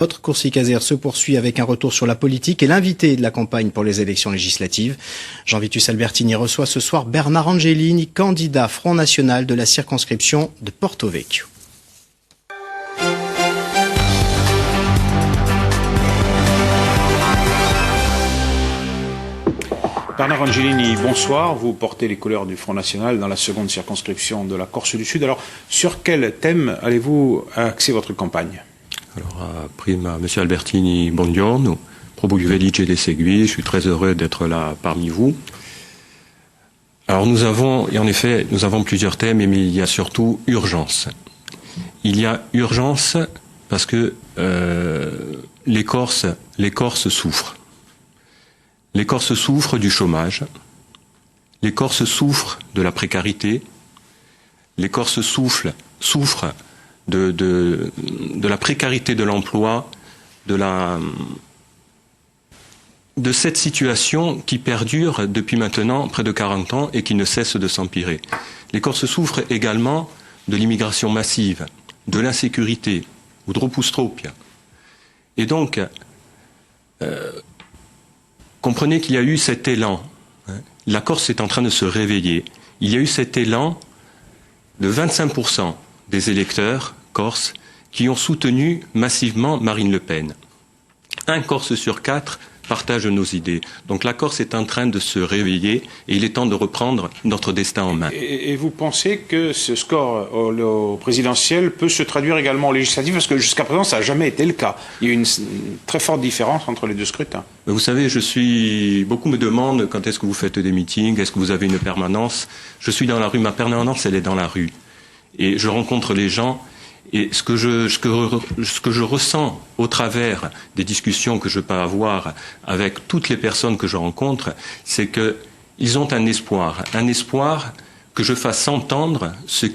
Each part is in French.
Notre Courcy-Caser se poursuit avec un retour sur la politique et l'invité de la campagne pour les élections législatives. Jean-Vitus Albertini reçoit ce soir Bernard Angelini, candidat Front National de la circonscription de Porto Vecchio. Bernard Angelini, bonsoir. Vous portez les couleurs du Front National dans la seconde circonscription de la Corse du Sud. Alors, sur quel thème allez-vous axer votre campagne? Alors, prima, Monsieur Albertini, buongiorno. Proprio felice di seguire. Je suis très heureux d'être là parmi vous. Alors, nous avons plusieurs thèmes, mais il y a surtout urgence. Il y a urgence parce que les Corses souffrent. Les Corses souffrent du chômage, les Corses souffrent de la précarité, les Corses souffrent de la précarité de l'emploi, de cette situation qui perdure depuis maintenant près de 40 ans et qui ne cesse de s'empirer. Les Corses souffrent également de l'immigration massive, de l'insécurité, ou dropustropia. Et donc, comprenez qu'il y a eu cet élan. La Corse est en train de se réveiller. Il y a eu cet élan de 25% des électeurs corses qui ont soutenu massivement Marine Le Pen. Un Corse sur 4 partage nos idées. Donc la Corse est en train de se réveiller et il est temps de reprendre notre destin en main. Et vous pensez que ce score au présidentiel peut se traduire également au législatif? Parce que jusqu'à présent, ça n'a jamais été le cas. Il y a une très forte différence entre les deux scrutins. Vous savez, beaucoup me demandent quand est-ce que vous faites des meetings, est-ce que vous avez une permanence. Je suis dans la rue, ma permanence, elle est dans la rue. Et je rencontre les gens. Et ce que je ressens au travers des discussions que je peux avoir avec toutes les personnes que je rencontre, c'est qu'ils ont un espoir que je fasse entendre ce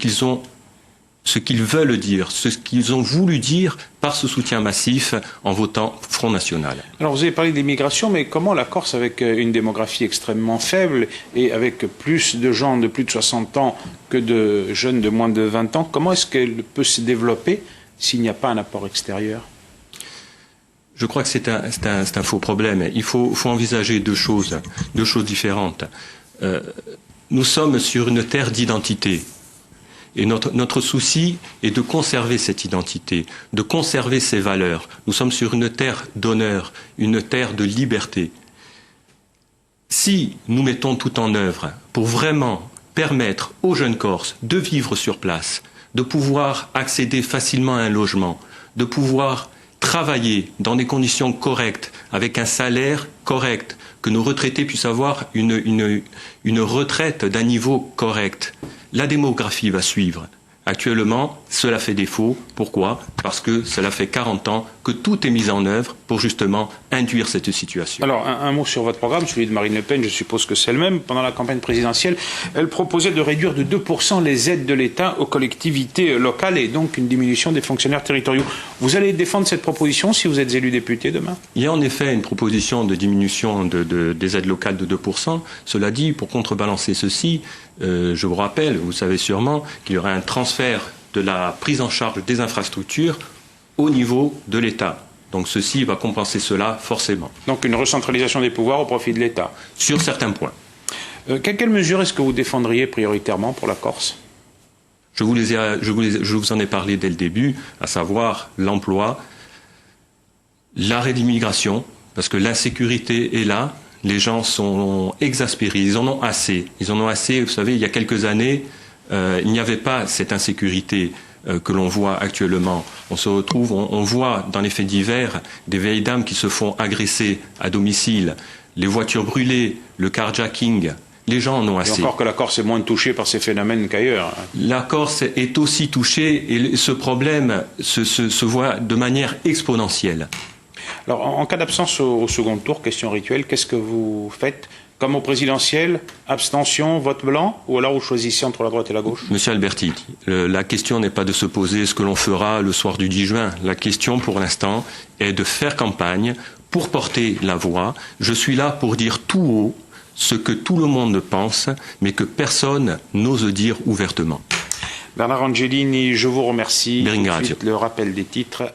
qu'ils veulent dire, ce qu'ils ont voulu dire par ce soutien massif en votant Front National. Alors vous avez parlé de l'immigration, mais comment la Corse, avec une démographie extrêmement faible et avec plus de gens de plus de 60 ans que de jeunes de moins de 20 ans, comment est-ce qu'elle peut se développer s'il n'y a pas un apport extérieur? Je crois que c'est un faux problème. Il faut envisager deux choses différentes. Nous sommes sur une terre d'identité. Et notre souci est de conserver cette identité, de conserver ces valeurs. Nous sommes sur une terre d'honneur, une terre de liberté. Si nous mettons tout en œuvre pour vraiment permettre aux jeunes Corses de vivre sur place, de pouvoir accéder facilement à un logement, de pouvoir travailler dans des conditions correctes, avec un salaire correct, que nos retraités puissent avoir une retraite d'un niveau correct, la démographie va suivre. Actuellement, cela fait défaut. Pourquoi? Parce que cela fait 40 ans que tout est mis en œuvre pour justement induire cette situation. Alors, un mot sur votre programme, celui de Marine Le Pen, je suppose que c'est le même. Pendant la campagne présidentielle, elle proposait de réduire de 2% les aides de l'État aux collectivités locales et donc une diminution des fonctionnaires territoriaux. Vous allez défendre cette proposition si vous êtes élu député demain? Il y a en effet une proposition de diminution des aides locales de 2%. Cela dit, pour contrebalancer ceci, je vous rappelle, vous savez sûrement, qu'il y aura un transfert de la prise en charge des infrastructures au niveau de l'État. Donc ceci va compenser cela forcément. Donc une recentralisation des pouvoirs au profit de l'État? Sur certains points. Quelles mesures est-ce que vous défendriez prioritairement pour la Corse? Je vous en ai parlé dès le début, à savoir l'emploi, l'arrêt de l'immigration, parce que l'insécurité est là, les gens sont exaspérés, ils en ont assez. Ils en ont assez, vous savez, il y a quelques années, il n'y avait pas cette insécurité que l'on voit actuellement. On se retrouve, on voit dans les faits divers des vieilles dames qui se font agresser à domicile, les voitures brûlées, le carjacking. Les gens en ont assez. Et encore que la Corse est moins touchée par ces phénomènes qu'ailleurs. La Corse est aussi touchée et ce problème se voit de manière exponentielle. Alors, en cas d'absence au second tour, question rituelle, qu'est-ce que vous faites? Comme au présidentiel, abstention, vote blanc, ou alors vous choisissez entre la droite et la gauche? Monsieur Albertini, la question n'est pas de se poser ce que l'on fera le soir du 10 juin. La question, pour l'instant, est de faire campagne pour porter la voix. Je suis là pour dire tout haut ce que tout le monde pense, mais que personne n'ose dire ouvertement. Bernard Angelini, je vous remercie. Tout de suite, le rappel des titres.